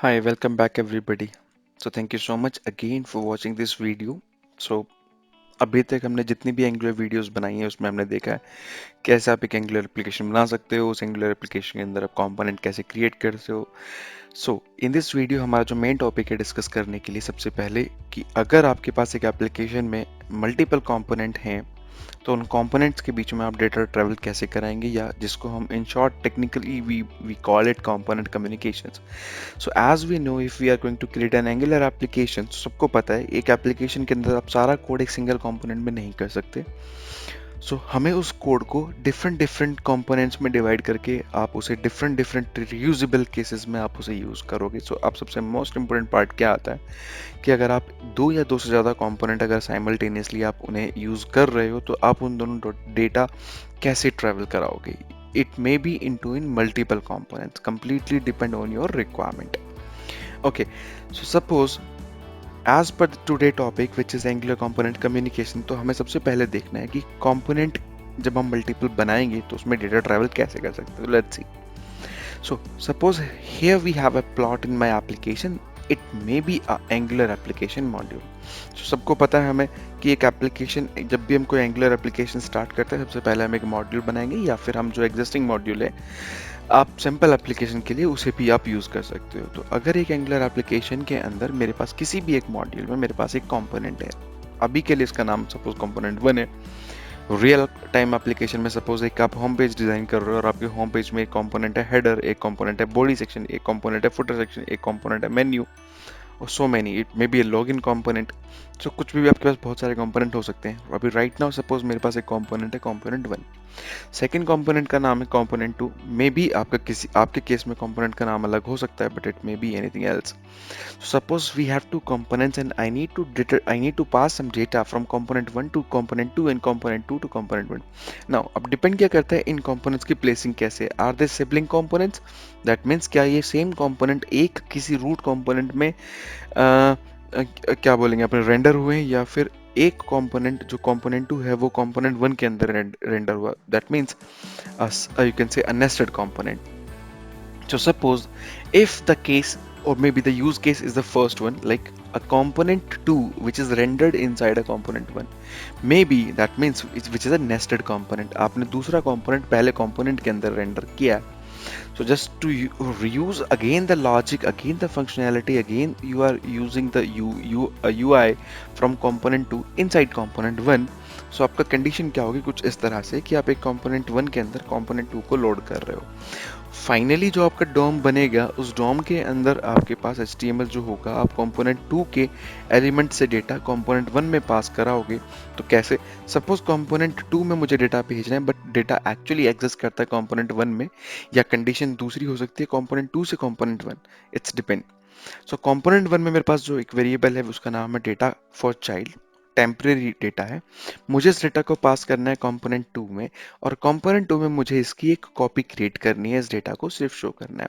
Hi, welcome back everybody. So thank you so much again for watching this video. So अभी तक हमने जितनी भी एंगुलर वीडियोस बनाई हैं उसमें हमने देखा है कैसे आप एक एंगुलर एप्लीकेशन बना सकते हो, उस एंगुलर एप्लीकेशन के अंदर आप कंपोनेंट कैसे क्रिएट करते हो। सो इन दिस वीडियो हमारा जो मेन टॉपिक है डिस्कस करने के लिए सबसे पहले कि अगर आपके पास एक एप्लीकेशन में मल्टीपल कंपोनेंट हैं तो उन कंपोनेंट्स के बीच में आप डेटा ट्रैवल कैसे कराएंगे, या जिसको हम in short technically we call it component communications. So as we know if we are going to create an Angular application, सबको पता है एक एप्लीकेशन के अंदर आप सारा कोड एक सिंगल कंपोनेंट में नहीं कर सकते। हमें उस कोड को डिफरेंट डिफरेंट कंपोनेंट्स में डिवाइड करके आप उसे डिफरेंट डिफरेंट रीयूजेबल केसेस में आप उसे यूज़ करोगे। अब सबसे मोस्ट इंपॉर्टेंट पार्ट क्या आता है कि अगर आप दो या दो से ज़्यादा कंपोनेंट अगर साइमल्टेनियसली आप उन्हें यूज़ कर रहे हो तो आप उन दोनों डेटा कैसे ट्रैवल कराओगे। It may be into in multiple components, completely depend on your requirement. Okay, so suppose as per today topic which is Angular component communication, तो हमें सबसे पहले देखना है कि कंपोनेंट जब हम मल्टीपल बनाएंगे तो उसमें डेटा ट्रैवल कैसे कर सकते हो। Let's see. So suppose here we have a plot in my application. It may be a Angular application module. So सबको पता है हमें कि एक एप्लीकेशन, जब भी हम कोई एंगुलर एप्लीकेशन स्टार्ट करते हैं सबसे पहले हम एक मॉड्यूल बनाएंगे, या फिर हम जो एग्जिस्टिंग मॉड्यूल है आप सिंपल एप्लीकेशन के लिए उसे भी आप यूज़ कर सकते हो। तो अगर एक एंगुलर एप्लीकेशन के अंदर मेरे पास किसी भी एक मॉड्यूल में मेरे पास एक कंपोनेंट है, अभी के लिए इसका नाम सपोज कंपोनेंट 1 है। रियल टाइम एप्लीकेशन में सपोज एक आप होम पेज डिजाइन कर रहे हो और आपके होम पेज में एक कंपोनेंट है हेडर, एक कंपोनेंट है बॉडी सेक्शन, एक कंपोनेंट है फुटर सेक्शन, एक कंपोनेंट है मेन्यू, और so many, it may be a login component. So कुछ भी आपके पास बहुत सारे कंपोनेंट हो सकते हैं। अभी राइट नाउ सपोज मेरे पास एक कंपोनेंट है कंपोनेंट 1। सेकेंड कंपोनेंट का नाम है कंपोनेंट 2। मे बी आपके केस में कंपोनेंट का नाम अलग हो सकता है, but it may be anything else. Suppose we have two components and I need to pass some data from component 1 to component 2 and component 2 to component 1. Now अब depend क्या करता है इन components की प्लेसिंग कैसे। Are they sibling components? That means क्या ये same component एक किसी रूट component में क्या बोलेंगे अपने रेंडर हुए हैं, या फिर एक कंपोनेंट जो कंपोनेंट 2 है वो कंपोनेंट 1 के अंदर रेंडर हुआ। That means you can say a nested component. So suppose if the case, or maybe the use case is the first one, like a component 2 which is rendered inside a component 1, maybe that means which is a nested component, आपने दूसरा component पहले component के अंदर render किया। So just to reuse again the logic, again the functionality, again you are using the UI from component 2 inside component 1। So आपका condition क्या होगी कुछ इस तरह से कि आप एक component 1 के अंदर component 2 को लोड कर रहे हो। फाइनली जो आपका डॉम बनेगा उस डॉम के अंदर आपके पास HTML जो होगा, आप कंपोनेंट 2 के एलिमेंट से डेटा कंपोनेंट 1 में पास कराओगे। तो कैसे, सपोज कंपोनेंट 2 में मुझे डेटा भेजना है बट डेटा एक्चुअली एग्जिस्ट करता है कंपोनेंट 1 में, या कंडीशन दूसरी हो सकती है कंपोनेंट 2 से component 1, it's depend. So component 1 में मेरे पास जो एक वेरिएबल है उसका नाम है data for child, temporary data है। मुझे इस डेटा को पास करना है कंपोनेंट 2 में, और कंपोनेंट 2 में मुझे इसकी एक कॉपी क्रिएट करनी है, इस डेटा को सिर्फ शो करना है।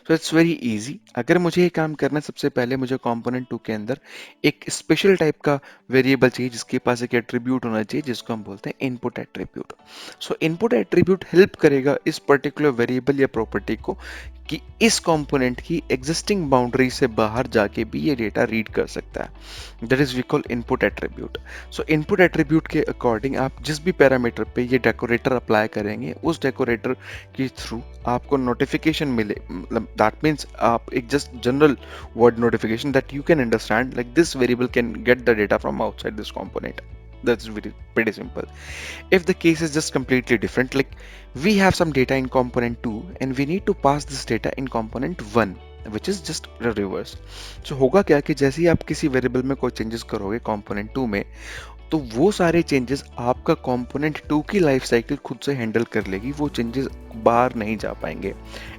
So it's very easy. अगर मुझे ये काम करना है सबसे पहले मुझे कंपोनेंट 2 के अंदर एक स्पेशल टाइप का वेरिएबल चाहिए जिसके पास एक एट्रीब्यूट होना चाहिए जिसको हम बोलते हैं input attribute. So input attribute help करेगा इस पर्टिकुलर वेरिएबल या प्रॉपर्टी को कि इस कंपोनेंट की एग्जिस्टिंग बाउंड्री से बाहर जाके भी ये डेटा रीड कर सकता है। That is we call input attribute. So input attribute के अकॉर्डिंग आप जिस भी पैरामीटर पे ये डेकोरेटर अप्लाई करेंगे उस डेकोरेटर के थ्रू आपको नोटिफिकेशन मिले, मतलब दैट मीन्स आप एक just general word notification that you can understand like this variable can get the data from outside this component. That's very pretty simple. If the case is just completely different, like we have some data in component 2 and we need to pass this data in component 1, which is just the reverse. So होगा क्या कि जैसे ही आप किसी variable में कोई changes करोगे component 2 में, तो वो सारे चेंजेस आपका कंपोनेंट 2 की लाइफ साइकिल खुद से हैंडल कर लेगी, वो चेंजेस बाहर नहीं जा पाएंगे।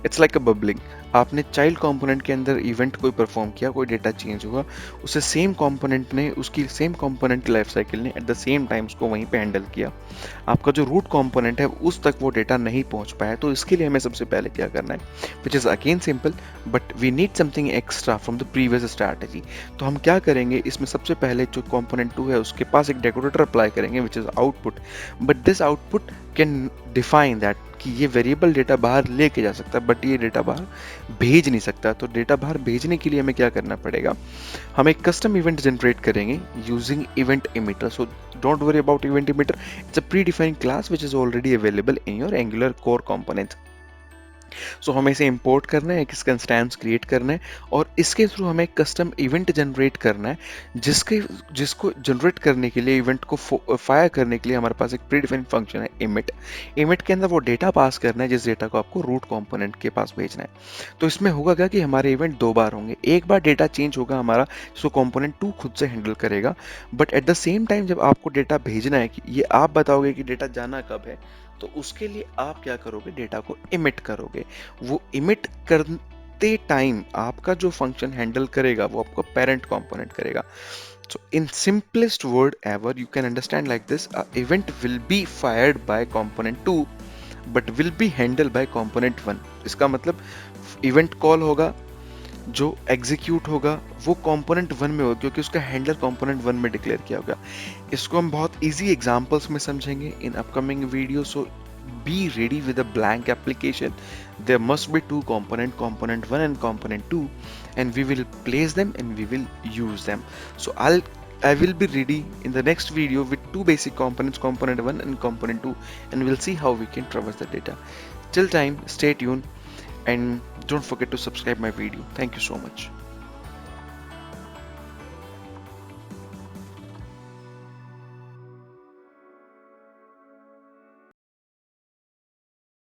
It's like a bubbling. आपने चाइल्ड कंपोनेंट के अंदर इवेंट कोई परफॉर्म किया, कोई डेटा चेंज हुआ, उसे सेम कंपोनेंट ने, उसकी सेम कंपोनेंट की लाइफ साइकिल ने एट द सेम टाइम उसको वहीं पे हैंडल किया। आपका जो रूट कंपोनेंट है उस तक वो डेटा नहीं पहुंच पाया। तो इसके लिए हमें सबसे पहले क्या करना है, which is again simple, but we need something extra from the previous strategy. तो हम क्या करेंगे, इसमें सबसे पहले जो कंपोनेंट 2 है उसके पास एक डेकोरेटर अप्लाई करेंगे which is output, but this output can define that कि ये वेरिएबल डेटा बाहर लेके जा सकता है बट ये डेटा बाहर भेज नहीं सकता। तो डेटा बाहर भेजने के लिए हमें क्या करना पड़ेगा, हम एक कस्टम इवेंट जनरेट करेंगे using event emitter. So don't worry about event emitter, it's a predefined class which is already available in your Angular core component. So हमें इसे इंपोर्ट करना है, एक इसका इंस्टेंस क्रिएट करना है और इसके थ्रू हमें एक कस्टम इवेंट जनरेट करना है जिसको जनरेट करने के लिए, इवेंट को फायर करने के लिए हमारे पास एक प्री डिफाइंड फंक्शन है इमिट। इमिट के अंदर वो डेटा पास करना है जिस डेटा को आपको रूट कंपोनेंट के पास भेजना है। तो इसमें होगा क्या कि हमारे इवेंट दो बार होंगे, एक बार डेटा चेंज होगा हमारा, जिसको कंपोनेंट 2 खुद से हैंडल करेगा, but at the same time जब आपको डेटा भेजना है कि ये आप बताओगे कि डेटा जाना कब है, तो उसके लिए आप क्या करोगे, डेटा को इमिट करोगे। वो इमिट करते टाइम आपका जो फंक्शन हैंडल करेगा वो आपको पेरेंट कंपोनेंट करेगा। So in simplest word ever, you can understand like this: a event will be fired by component 2 but will be handled by component 1। इसका मतलब इवेंट कॉल होगा, जो एग्जीक्यूट होगा वो कंपोनेंट 1 में होगा क्योंकि उसका हैंडलर कंपोनेंट 1 में डिक्लेयर किया होगा। इसको हम बहुत इजी एग्जांपल्स में समझेंगे in upcoming video. So be ready with a blank application. There must be two component, component 1 and component 2, and we will place them and we will use them. So I will be ready in the next video with two basic components, component 1 and component 2, and we'll see how we can traverse the data. Till time, stay tuned and don't forget to subscribe my video. Thank you so much.